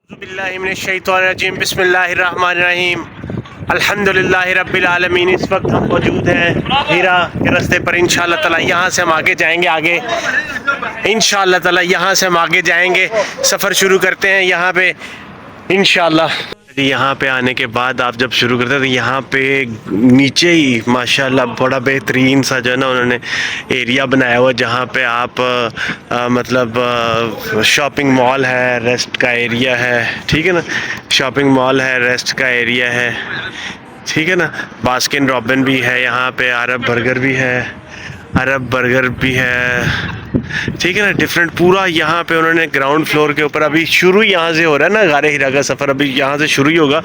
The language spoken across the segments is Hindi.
बिस्मिल्लाहिर्रहमानिर्रहीम बिस्मिल्लाहिर्रहमानिर्रहीम अल्हम्दुलिल्लाहि रब्बिल आलमीन। इस वक्त हम मौजूद हैं हीरा के रास्ते पर। इंशाअल्लाह ताला यहाँ से हम आगे जाएंगे। इंशाअल्लाह ताला यहाँ से हम आगे जाएंगे, सफ़र शुरू करते हैं यहाँ पे इंशाअल्लाह। यहाँ पे आने के बाद आप जब शुरू करते हैं तो यहाँ पे नीचे ही माशाल्लाह बड़ा बेहतरीन सा जो है ना उन्होंने एरिया बनाया हुआ, जहाँ पे आप मतलब शॉपिंग मॉल है, रेस्ट का एरिया है, ठीक है ना। शॉपिंग मॉल है, रेस्ट का एरिया है, ठीक है ना। बास्किन रॉबिन भी है यहाँ पे, अरब बर्गर भी है, ठीक है ना। डिफरेंट पूरा यहाँ पे उन्होंने ग्राउंड फ्लोर के ऊपर, अभी शुरू यहाँ से हो रहा है ना गारे हीरा का सफ़र, अभी यहाँ से शुरू ही होगा।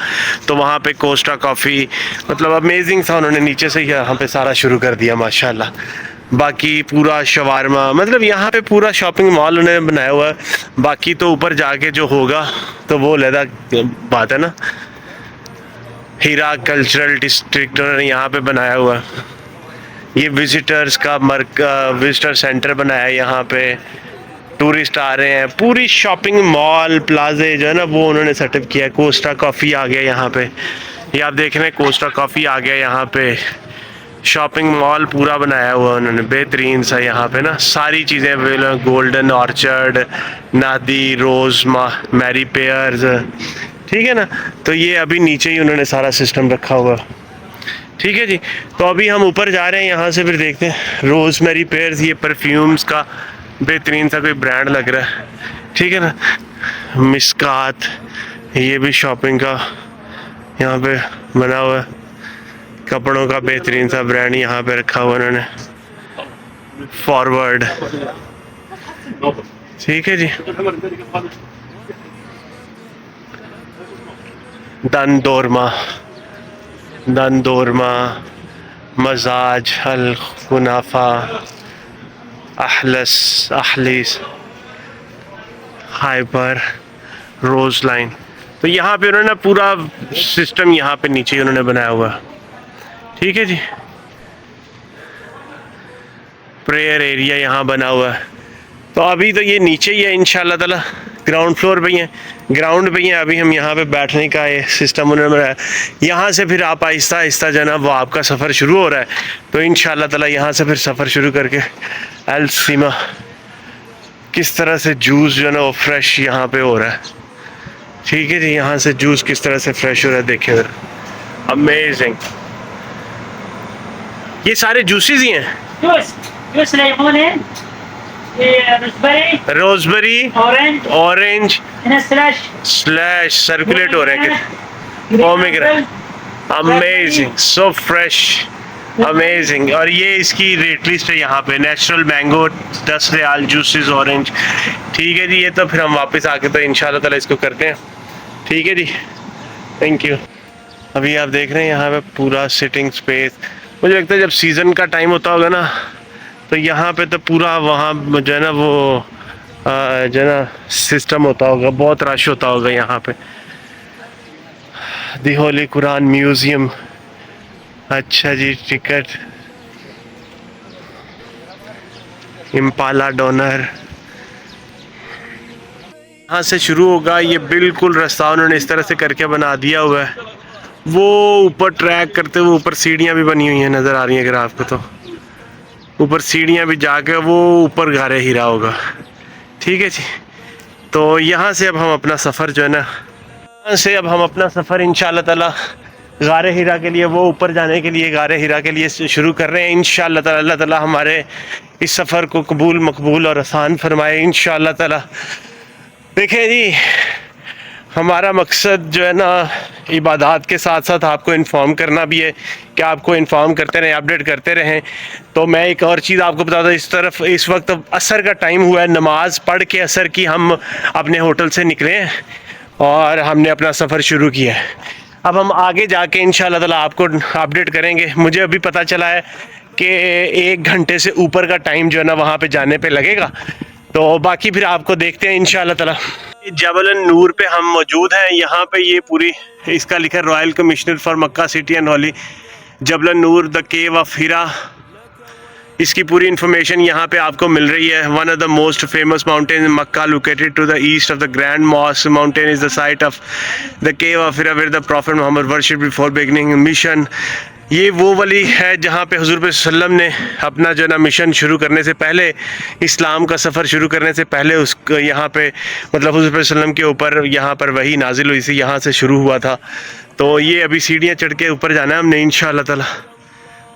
तो वहाँ पे कोस्टा कॉफ़ी, मतलब अमेजिंग सा उन्होंने नीचे से यहाँ पे सारा शुरू कर दिया माशाल्लाह। बाकी पूरा शवारमा, मतलब यहाँ पे पूरा शॉपिंग मॉल उन्होंने बनाया हुआ है। बाकी तो ऊपर जाके जो होगा तो वो अलग बात है ना। हीरा कल्चरल डिस्ट्रिक्ट उन्होंने यहाँ पे बनाया हुआ है। ये विजिटर्स का विजिटर सेंटर बनाया है, यहाँ पे टूरिस्ट आ रहे हैं। पूरी शॉपिंग मॉल प्लाजे जो है ना वो उन्होंने सेटअप किया है। कोस्टा कॉफ़ी आ गया यहाँ पे, ये आप देख रहे हैं कोस्टा कॉफ़ी आ गया यहाँ पे। शॉपिंग मॉल पूरा बनाया हुआ उन्होंने बेहतरीन सा, यहाँ पे ना सारी चीज़ें अवेलेबल। गोल्डन ऑर्चर्ड, नादी, रोज़, मैरी पेयर्स, ठीक है ना। तो ये अभी नीचे ही उन्होंने सारा सिस्टम रखा हुआ, ठीक है जी। तो अभी हम ऊपर जा रहे हैं यहाँ से, फिर देखते हैं। रोज़मेरी पेयर्स, ये परफ्यूम्स का बेहतरीन सा कोई ब्रांड लग रहा है, ठीक है ना। मिस्कात, ये भी शॉपिंग का यहाँ पे बना हुआ है। कपड़ों का बेहतरीन सा ब्रांड यहाँ पे रखा हुआ उन्होंने, फॉरवर्ड, ठीक है जी। दंदोरमा, मजाज, अल कुनाफा, अहलिस, हाइपर, रोज़ लाइन। तो यहाँ पे उन्होंने पूरा सिस्टम यहाँ पे नीचे उन्होंने बनाया हुआ, ठीक है जी। प्रेयर एरिया यहाँ बना हुआ है। तो अभी तो ये नीचे ही है, इंशाल्लाह ताला ग्राउंड फ्लोर पे ही है, ग्राउंड पे ही है। अभी हम यहाँ पे बैठने का ये सिस्टम उन्होंने बनाया। यहाँ से फिर आप आहिस्ता आहिस्ता जो है ना वो आपका सफ़र शुरू हो रहा है। तो इंशाल्लाह ताला यहाँ से फिर सफ़र शुरू करके अल सीमा, किस तरह से जूस जो है ना वो फ्रेश यहाँ पे हो रहा है, ठीक है जी। यहाँ से जूस किस तरह से फ्रेश हो रहा है देखिए, अमेजिंग। ये सारे जूसेस ही हैं। जूस लेमन है, ये रोजबेरी, ऑरेंज स्लैश सर्कुलेट हो रहे हैं, pomegranate, amazing, so fresh, amazing. और ये इसकी रेट लिस्ट है यहाँ पे। Natural mango 10 riyal, juices orange, ठीक है जी। ये तो फिर हम वापस आके तो इंशाल्लाह ताला इसको करते हैं, ठीक है जी। Thank you. अभी आप देख रहे हैं यहाँ पे पूरा सिटिंग स्पेस। मुझे लगता है जब सीज़न का टाइम होता होगा ना तो यहाँ पे तो पूरा वहाँ जो है ना वो जो है ना सिस्टम होता होगा, बहुत रश होता होगा यहाँ पे। दी होली कुरान म्यूज़ियम, अच्छा जी। टिकट, इम्पाला डोनर, यहाँ से शुरू होगा। ये बिल्कुल रास्ता उन्होंने इस तरह से करके बना दिया हुआ है। वो ऊपर ट्रैक करते हुए ऊपर सीढ़ियाँ भी बनी हुई हैं, नज़र आ रही हैं अगर आपको। तो ऊपर सीढ़ियाँ भी जाके वो ऊपर गारे हीरा होगा, ठीक है जी। तो यहाँ से अब हम अपना सफ़र जो है ना, यहाँ से अब हम अपना सफ़र इंशाल्लाह ताला गारे हीरा के लिए, वो ऊपर जाने के लिए गारे हीरा के लिए शुरू कर रहे हैं इंशाल्लाह ताला। अल्लाह ताला हमारे इस सफ़र को कबूल, मकबूल और आसान फरमाए इंशाल्लाह ताला। देखें जी, हमारा मकसद जो है ना इबादत के साथ साथ आपको इन्फॉर्म करना भी है, कि आपको इन्फॉर्म करते रहें, अपडेट करते रहें। तो मैं एक और चीज़ आपको बता दूँ, इस वक्त असर का टाइम हुआ है। नमाज पढ़ के असर की हम अपने होटल से निकले हैं और हमने अपना सफ़र शुरू किया है। अब हम आगे जाके इंशाल्लाह ताला आपको अपडेट करेंगे। मुझे अभी पता चला है कि 1 घंटे से ऊपर का टाइम जो है ना वहाँ पे जाने पे लगेगा। तो बाकी फिर आपको देखते हैं इंशाल्लाह ताला। जबल नूर पे हम मौजूद हैं। यहाँ पे ये पूरी इसका लिखा है royal commissioner for Makkah city and holy, Jabal Noor the cave of Hira, इसकी पूरी इन्फॉर्मेशन यहाँ पे आपको मिल रही है। One of the most famous mountain in Makkah located to the east of the grand mosque mountain is the site of the cave of Hira where the prophet Mohammed worship before beginning mission. ये वो वाली है जहाँ पे हुजूर सल्लम ने अपना जो ना मिशन शुरू करने से पहले, इस्लाम का सफ़र शुरू करने से पहले उस यहाँ पे मतलब हुजूर सल्लम के ऊपर यहाँ पर वही नाजिल हुई थी, यहाँ से शुरू हुआ था। तो ये अभी सीढ़ियाँ चढ़ के ऊपर जाना है हमने इंशाअल्लाह ताला।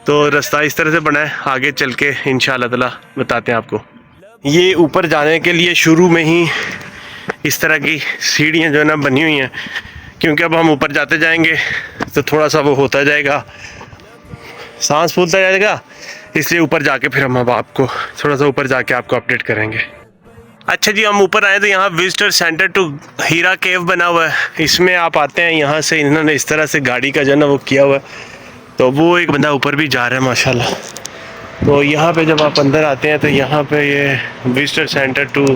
तो रास्ता इस तरह से बना है, आगे चल के इंशाअल्लाह ताला बताते हैं आपको। ये ऊपर जाने के लिए शुरू में ही इस तरह की सीढ़ियाँ जो है ना बनी हुई हैं, क्योंकि अब हम ऊपर जाते जाएंगे तो थोड़ा सा वो होता जाएगा, सांस फूलता जाएगा, इसलिए ऊपर जाके फिर हम अब आपको थोड़ा सा ऊपर जाके आपको अपडेट करेंगे। अच्छा जी, हम ऊपर आए तो यहाँ विजिटर सेंटर टू हीरा केव बना हुआ है। इसमें आप आते हैं, यहाँ से इन्होंने इस तरह से गाड़ी का जो है ना वो किया हुआ है, तो वो एक बंदा ऊपर भी जा रहा है माशाल्लाह। तो यहाँ पे जब आप अंदर आते हैं तो यहाँ पे ये visitor centre to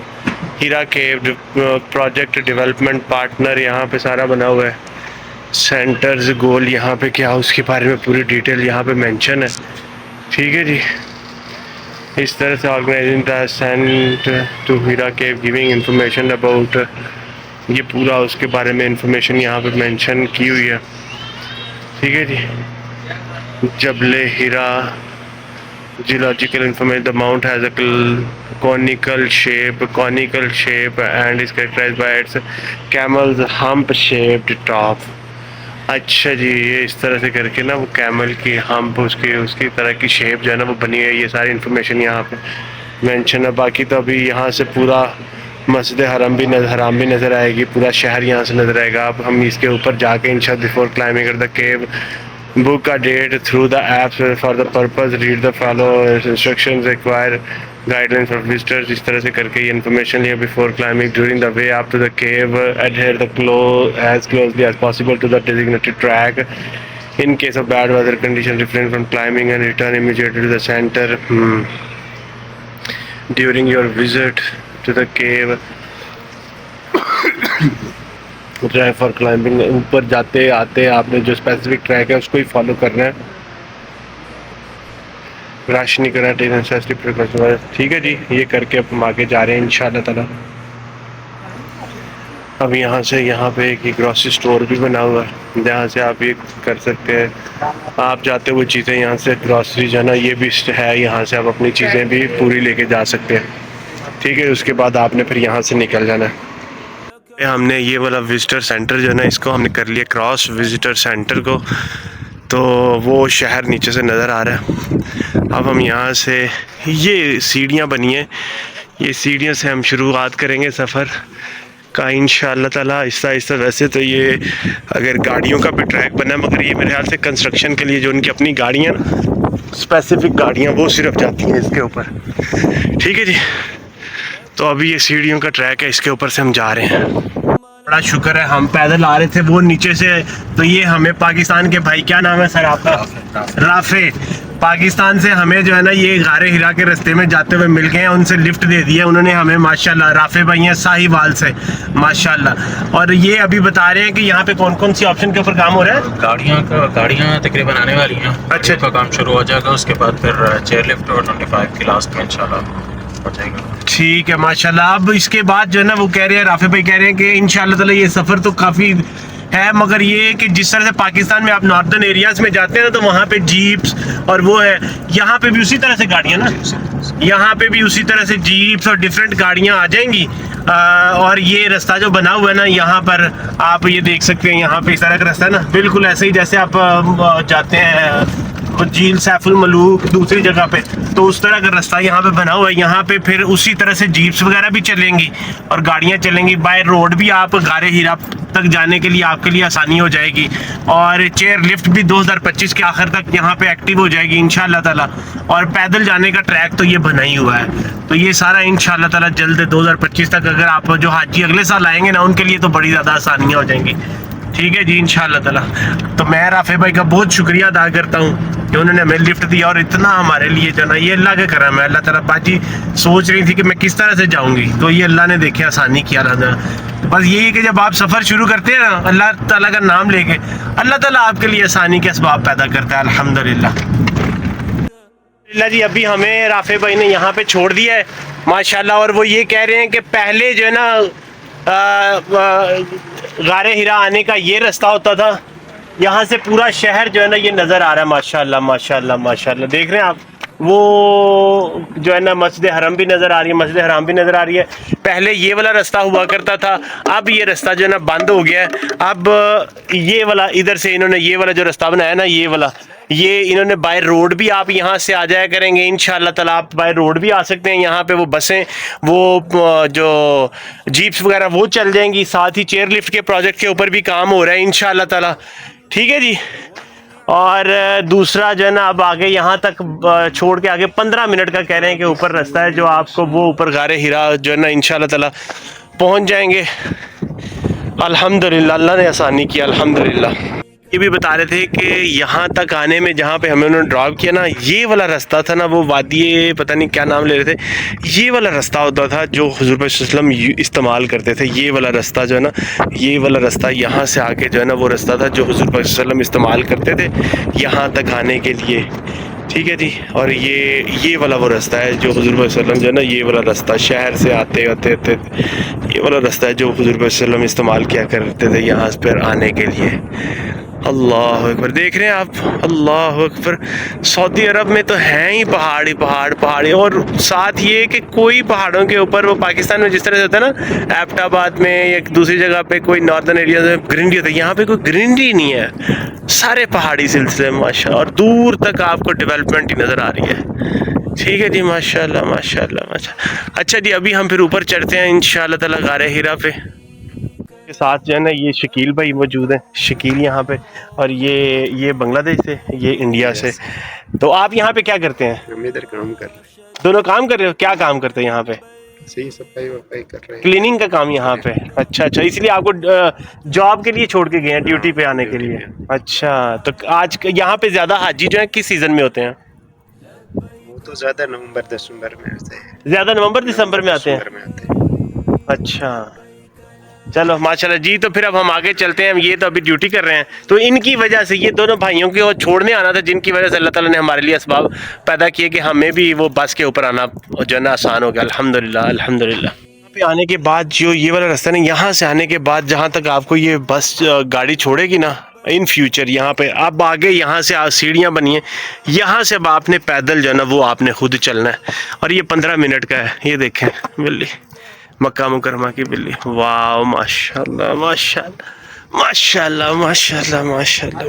Hira cave project development partner यहाँ पे सारा बना हुआ है। सेंटर्स गोल यहाँ पे क्या उसके बारे में पूरी डिटेल यहाँ पे मेंशन है। ठीक है जी, इस तरह से organising the centre to Hira cave giving information about, ये पूरा उसके बारे में इंफॉर्मेशन यहाँ पे मेंशन की हुई है। ठीक है जी, जबले हीरा geological information, the mount has a conical shape and is characterized by its camel's hump shaped top। अच्छा जी, ये इस तरह से करके ना वो कैमल की हम्प उसकी तरह की शेप जो है ना वो बनी है। ये सारी इन्फॉर्मेशन यहाँ पे मेंशन है। बाकी तो अभी यहाँ से पूरा मस्जिद हराम भी नज़र आएगी, पूरा शहर यहाँ से नज़र आएगा। अब हम इसके ऊपर जाके इंशाअल्लाह before climbing at the cave book a date through the apps for the purpose, read the follow instructions, require guidelines for visitors। इस तरह से करके ये इन्फॉर्मेशन लिया। before climbing, during the way up to the cave, adhere as closely as possible to the designated track। in case of bad weather conditions, refrain from climbing and return immediately to the center during your visit to the cave। Track for climbing, ऊपर जाते आते आपने जो स्पेसिफिक ट्रैक है उसको ही फॉलो करना है, रश नहीं करना, ठीक है जी। ये करके अब हम आगे जा रहे हैं इंशाअल्लाह ताला। अब यहाँ से यहाँ पे एक ग्रोसरी स्टोर भी बना हुआ है जहाँ से आप ये कर सकते हैं। आप जाते हुए चीज़ें यहाँ से ग्रोसरी जो है ना ये भी है, यहाँ से आप अपनी चीज़ें भी पूरी लेके जा सकते हैं। ठीक है, उसके बाद आपने फिर यहाँ से निकल जाना है। हमने ये वाला विजिटर सेंटर जो है ना इसको हमने कर लिया क्रॉस विजिटर सेंटर को, तो वो शहर नीचे से नज़र आ रहा है। अब हम यहाँ से ये सीढ़ियाँ बनी हैं, ये सीढ़ियों से हम शुरुआत करेंगे सफ़र का इंशाअल्लाह ताला आहिस्ता आहिस्ता। वैसे तो ये अगर गाड़ियों का भी ट्रैक बना है, मगर ये मेरे ख्याल से कंस्ट्रक्शन के लिए जो उनकी अपनी गाड़ियाँ स्पेसिफिक गाड़ियाँ वो सिर्फ जाती हैं इसके ऊपर। ठीक है जी, तो अभी ये सीढ़ियों का ट्रैक है, इसके ऊपर से हम जा रहे हैं। बड़ा शुक्र है हम पैदल आ रहे थे वो नीचे से, तो ये हमें पाकिस्तान के भाई, क्या नाम है सर आपका? राफे। पाकिस्तान से हमें जो है ना ये गारे हिरा के रास्ते में जाते हुए मिल गए हैं, उनसे लिफ्ट दे दिया उन्होंने हमें माशाल्लाह। राफे भाई हैं साहिवाल से माशाल्लाह। और ये अभी बता रहे हैं कि यहाँ पे कौन कौन सी ऑप्शन के ऊपर काम हो रहा है। गाड़ियाँ तकरीबन आने वाली हैं। अच्छा, का काम शुरू हो जाएगा, उसके बाद फिर चेयर लिफ्ट और 25 की लास्ट में इंशाल्लाह हो जाएगा। ठीक है माशाल्लाह। अब इसके बाद जो है ना वो कह रहे हैं, राफे भाई कह रहे हैं कि इंशाल्लाह ताला ये सफ़र तो काफ़ी है, मगर ये कि जिस तरह से पाकिस्तान में आप नॉर्दर्न एरियाज में जाते हैं ना तो वहाँ पे जीप्स और वो है, यहाँ पे भी उसी तरह से गाड़ियाँ ना, यहाँ पे भी उसी तरह से जीप्स और डिफरेंट गाड़ियाँ आ जाएंगी। और ये रास्ता जो बना हुआ है ना यहाँ पर आप ये देख सकते हैं, यहाँ पे इस तरह का रास्ता है ना, बिल्कुल ऐसे ही जैसे आप जाते हैं झील सैफुल मलूक दूसरी जगह पे, तो उस तरह का रास्ता यहाँ पे बना हुआ है। यहाँ पे फिर उसी तरह से जीप्स वगैरह भी चलेंगी और गाड़ियाँ चलेंगी। बाय रोड भी आप गारे हीरा तक जाने के लिए आपके लिए आसानी हो जाएगी। और चेयर लिफ्ट भी 2025 के आखिर तक यहाँ पे एक्टिव हो जाएगी इंशाल्लाह ताला। और पैदल जाने का ट्रैक तो ये बना ही हुआ है, तो ये सारा इंशाल्लाह ताला जल्द 2025 तक अगर आप जो हाजी अगले साल आएंगे ना उनके लिए तो बड़ी ज़्यादा आसानियाँ हो जाएंगी। ठीक है जी इंशाल्लाह ताला। तो मैं राफे भाई का बहुत शुक्रिया अदा करता हूँ कि उन्होंने हमें लिफ्ट दिया और इतना हमारे लिए जो ना ये अल्लाह का करम है। अल्लाह ताला बाजी सोच रही थी कि मैं किस तरह से जाऊँगी, तो ये अल्लाह ने देखे आसानी किया ना। तो बस यही है कि जब आप सफ़र शुरू करते हैं ना अल्लाह ताला का नाम लेके, अल्लाह ताला आपके लिए आसानी के असबाब पैदा करता है अल्हम्दुलिल्लाह। अल्लाह जी, अभी हमें राफे भाई ने यहाँ पे छोड़ दिया है माशाल्लाह, और वो ये कह रहे हैं कि पहले जो है ना गारे हिरा आने का ये रास्ता होता था, यहाँ से पूरा शहर जो है ना ये नज़र आ रहा है माशाल्लाह माशाल्लाह माशाल्लाह। देख रहे हैं आप, वो जो है ना मस्जिद हरम भी नज़र आ रही है, मस्जिद हराम भी नज़र आ रही है। पहले ये वाला रास्ता हुआ करता था, अब ये रास्ता जो है ना बंद हो गया है। अब ये वाला इधर से इन्होंने ये वाला जो रास्ता बनाया ना, ये वाला, ये इन्होंने बाय रोड भी आप यहाँ से आ जाया करेंगे इंशाल्लाह ताला। आप बाय रोड भी आ सकते हैं, यहाँ पे वो बसें, वो जो जीप्स वगैरह वो चल जाएंगी। साथ ही चेयर लिफ्ट के प्रोजेक्ट के ऊपर भी काम हो रहा है इंशाल्लाह ताला, ठीक है जी। और दूसरा जो है ना, अब आगे यहाँ तक छोड़ के आगे 15 मिनट का कह रहे हैं कि ऊपर रास्ता है जो आपको वो ऊपर गारे हिरा जो है ना इंशाल्लाह ताला पहुँच जाएंगे। अल्हम्दुलिल्लाह, अल्लाह ने आसानी की अल्हम्दुलिल्लाह। ये भी बता रहे थे कि यहाँ तक आने में जहाँ पे हमें उन्होंने ड्रॉप किया ना, ये वाला रास्ता था ना, वो वादी पता नहीं क्या नाम ले रहे थे, ये वाला रास्ता होता था जो हुज़ूर पाक सल्लल्लाहु अलैहि वसल्लम इस्तेमाल करते थे। ये वाला रास्ता जो है ना, ये वाला रास्ता यहाँ से आके जो है ना वो रास्ता था जो हुज़ूर पाक सल्लल्लाहु अलैहि वसल्लम इस्तेमाल करते थे यहाँ तक आने के लिए, ठीक है जी। और ये वाला वो रास्ता है जो हुज़ूर पाक सल्लल्लाहु अलैहि वसल्लम जो है ना, ये वाला रास्ता शहर से आते आते ये वाला रास्ता है जो हुज़ूर पाक सल्लल्लाहु अलैहि वसल्लम इस्तेमाल किया करते थे यहाँ पर आने के लिए। अल्लाह अकबर, देख रहे हैं आप, अल्लाह अकबर। सऊदी अरब में तो हैं ही पहाड़ी पहाड़ पहाड़ी, और साथ ये कि कोई पहाड़ों के ऊपर, वो पाकिस्तान में जिस तरह से होता है ना, एबटाबाद में या दूसरी जगह पे कोई नॉर्दर्न एरिया में ग्रीनरी होता है, यहाँ पे कोई ग्रीनरी नहीं है, सारे पहाड़ी सिलसिले माशाल्लाह, और दूर तक आपको डेवलपमेंट ही नज़र आ रही है, ठीक है जी माशाल्लाह माशाल्लाह माशाल्लाह। अच्छा जी, अभी हम फिर ऊपर चढ़ते हैं इंशाल्लाह ताला गारे हिरा पे। के साथ जो है ना ये शकील भाई मौजूद हैं, शकील यहाँ पे, और ये बांग्लादेश से, ये इंडिया से। तो आप यहाँ पे क्या करते हैं? हम इधर काम कर रहे हैं। दोनों काम कर रहे हो? क्या काम करते हैं यहाँ पे? सही सफाई वफाई कर रहे हैं। क्लीनिंग का काम यहाँ पे? अच्छा अच्छा, इसलिए आपको जॉब के लिए छोड़ के गए हैं ड्यूटी पे आने के लिए? अच्छा, तो आज यहाँ पे ज्यादा हाजी जो है किस सीजन में होते हैं? वो तो ज्यादा नवंबर दिसंबर में आते हैं। ज्यादा नवंबर दिसंबर में आते हैं? अच्छा चलो माशाल्लाह जी। तो फिर अब हम आगे चलते हैं, ये तो अभी ड्यूटी कर रहे हैं, तो इनकी वजह से, ये दोनों भाइयों को छोड़ने आना था, जिनकी वजह से अल्लाह ताला ने हमारे लिए असबाब पैदा किए कि हमें भी वो बस के ऊपर आना जो है ना आसान हो गया, अल्हम्दुलिल्लाह अल्हम्दुलिल्लाह। यहाँ पे आने के बाद जो ये वाला रास्ता नहीं, यहाँ से आने के बाद जहाँ तक आपको ये बस गाड़ी छोड़ेगी ना इन फ्यूचर, यहाँ पे अब आगे यहाँ से सीढ़ियाँ बनी हैं, यहाँ से अब आपने पैदल जो है ना वो आपने खुद चलना है, और ये 15 मिनट का है। ये देखें बिल्ली, मक्का मुकरमा की बिल्ली, वाह माशाल्लाह माशाल्लाह माशाल्लाह माशाल्लाह माशाल्लाह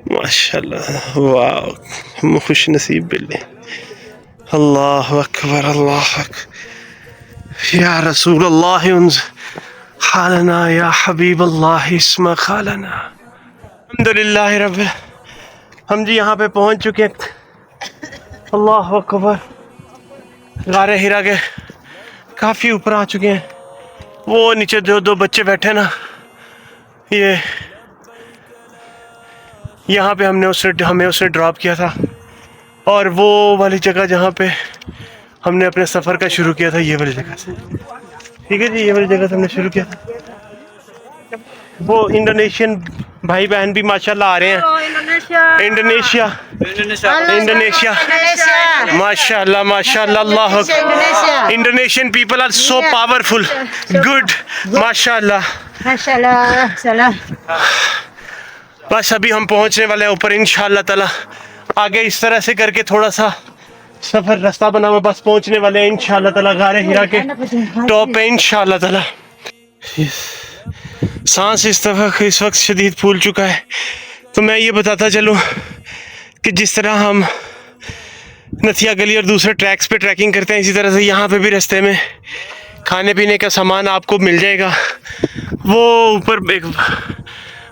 माशाल्लाह, वाह खुश नसीब बिल्ली। अल्लाह अकबर अल्लाह अकबर, या रसूल अल्लाह खालना या हबीब अल्लाह इस्मा खालना। अल्हम्दुलिल्लाह रब्बिल, हम जी यहाँ पे पहुँच चुके हैं। अल्लाह अकबर, गारे हिरा के काफ़ी ऊपर आ चुके हैं। वो नीचे जो दो बच्चे बैठे ना, ये यहाँ पे हमें उसने ड्रॉप किया था, और वो वाली जगह जहाँ पे हमने अपने सफ़र का शुरू किया था, ये वाली जगह से, ठीक है जी, ये वाली जगह से हमने शुरू किया था। वो इंडोनेशियन भाई बहन भी माशाल्लाह आ रहे हैं, इंडोनेशिया माशाल्लाह माशाल्लाह, अल्लाह अकबर। Indonesian people are so powerful, good माशाल्लाह माशाल्लाह। बस अभी हम पहुंचने वाले हैं ऊपर इंशाल्लाह ताला। आगे इस तरह से करके थोड़ा सा सफर रास्ता बना हुआ, बस पहुंचने वाले हैं इंशाल्लाह ताला गारे हिरा के टॉप पे इंशाल्लाह ताला। सांस इस वक्त शदीद फूल चुका है। तो मैं ये बताता चलूँ कि जिस तरह हम नथिया गली और दूसरे ट्रैक्स पे ट्रैकिंग करते हैं, इसी तरह से यहाँ पे भी रास्ते में खाने पीने का सामान आपको मिल जाएगा। वो ऊपर एक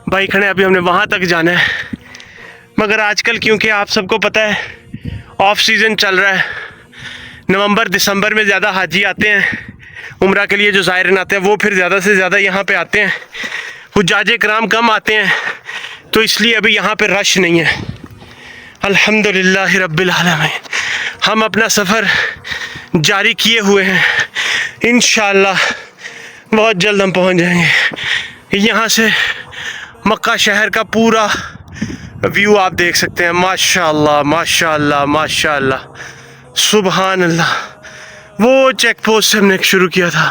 भाई खड़े, अभी हमने वहाँ तक जाना है, मगर आजकल क्योंकि आप सबको पता है ऑफ सीज़न चल रहा है, नवंबर दिसंबर में ज़्यादा हाजी आते हैं उम्रा के लिए, जो ज़ायरीन आते हैं वो फिर ज़्यादा से ज़्यादा यहाँ पे आते हैं, हुज्जाजे कराम कम आते हैं, तो इसलिए अभी यहाँ पे रश नहीं है। अल्हम्दुलिल्लाह रब्बिल आलमीन, हम अपना सफ़र जारी किए हुए हैं, इंशाअल्लाह बहुत जल्द हम पहुँच जाएंगे। यहाँ से मक्का शहर का पूरा व्यू आप देख सकते हैं। माशाल्लाह माशाल्लाह माशाल्लाह, सुबहान अल्लाह। वो चेक पोस्ट से हमने शुरू किया था,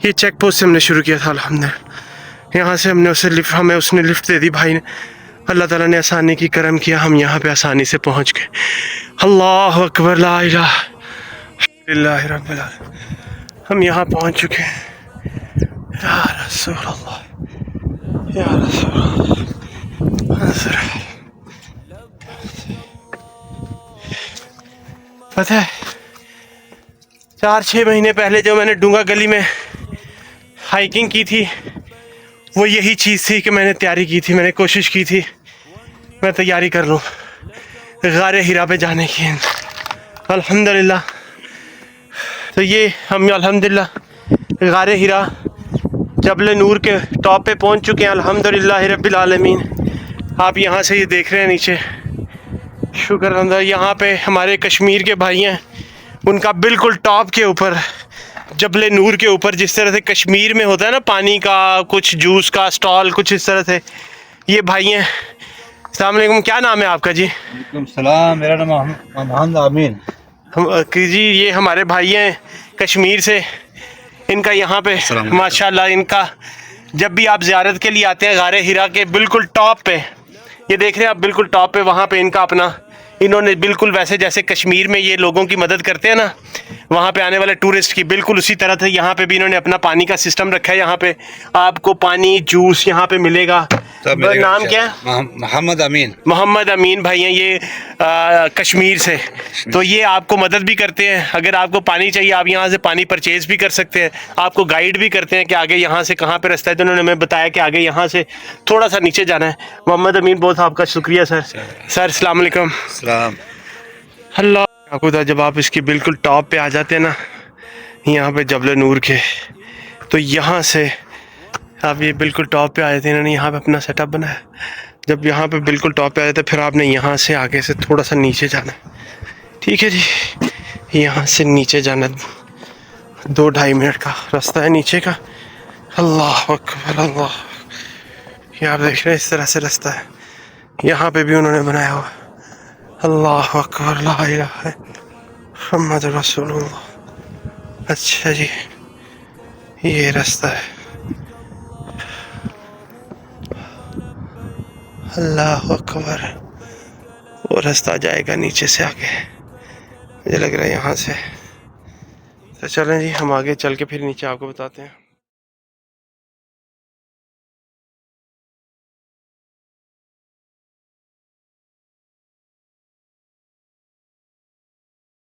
ये चेक पोस्ट से हमने शुरू किया था अल्हम्दुलिल्लाह। यहाँ से हमने हमें उसने लिफ्ट दे दी भाई ने। अल्लाह ताला ने आसानी की करम किया, हम यहाँ पे आसानी से पहुँच गए। अल्लाह अकबर, ला इलाहा इल्लल्लाह रब्बिल आलमीन। हम यहाँ पहुँच चुके हैं। या रसूल अल्लाह, या रसूल अल्लाह। पता है 4-6 महीने पहले जो मैंने डूंगा गली में हाइकिंग की थी, वो यही चीज़ थी कि मैंने तैयारी की थी, मैंने कोशिश की थी मैं तैयारी कर लूँ गारे हिरा पे जाने की। अल्हम्दुलिल्लाह, तो ये हम अल्हम्दुलिल्लाह गारे हिरा जबल नूर के टॉप पे पहुँच चुके हैं अल्हम्दुलिल्लाह रब्बिल आलमीन। आप यहाँ से ये देख रहे हैं नीचे, शुक्र अल्लाह। यहाँ पे हमारे कश्मीर के भाई हैं, उनका बिल्कुल टॉप के ऊपर जबल नूर के ऊपर, जिस तरह से कश्मीर में होता है ना पानी का कुछ जूस का स्टॉल, कुछ इस तरह से ये भाई हैं। अस्सलाम वालेकुम, क्या नाम है आपका जी? वालेकुम सलाम, मेरा नाम मोहम्मद अमीन। जी ये हमारे भाई हैं कश्मीर से, इनका यहाँ पे माशाल्लाह, इनका जब भी आप ज़ियारत के लिए आते हैं गारे हिरा के बिल्कुल टॉप पे, ये देख रहे हैं आप बिल्कुल टॉप पे, वहाँ पे इनका अपना, इन्होंने बिल्कुल वैसे जैसे कश्मीर में ये लोगों की मदद करते हैं ना, वहाँ पे आने वाले टूरिस्ट की, बिल्कुल उसी तरह से यहाँ पे भी इन्होंने अपना पानी का सिस्टम रखा है। यहाँ पे आपको पानी जूस यहाँ पे मिलेगा। नाम क्या है? मोहम्मद अमीन। मोहम्मद अमीन भाई हैं ये कश्मीर से। तो ये आपको मदद भी करते हैं, अगर आपको पानी चाहिए आप यहाँ से पानी परचेज़ भी कर सकते हैं, आपको गाइड भी करते हैं कि आगे यहाँ से कहाँ पे रास्ता है। तो उन्होंने हमें बताया कि आगे यहाँ से थोड़ा सा नीचे जाना है। मोहम्मद अमीन, बहुत आपका शुक्रिया सर। सर अस्सलाम वालेकुम। अल्लाह आपको, जब आप इसकी बिल्कुल टॉप पे आ जाते हैं ना, यहाँ पे जबल नूर के, तो यहाँ से आप ये बिल्कुल टॉप पे आए थे, इन्होंने यहाँ पे अपना सेटअप बनाया। जब यहाँ पे बिल्कुल टॉप पे आए थे, फिर आपने यहाँ से आगे से थोड़ा सा नीचे जाना है, ठीक है जी। यहाँ से नीचे जाना 2-2.5 मिनट का रास्ता है नीचे का। अल्लाह अकबर अल्लाह, ये आप देख रहे हैं इस तरह से रास्ता है, यहाँ पे भी उन्होंने बनाया हुआ। अल्लाह अकबर, ला इलाहा मुहम्मद रसूलुल्लाह। अच्छा जी, ये रास्ता है। अल्लाह अकबर, वो रास्ता जाएगा नीचे से आगे, मुझे लग रहा है यहाँ से। तो चलें जी, हम आगे चल के फिर नीचे आपको बताते हैं।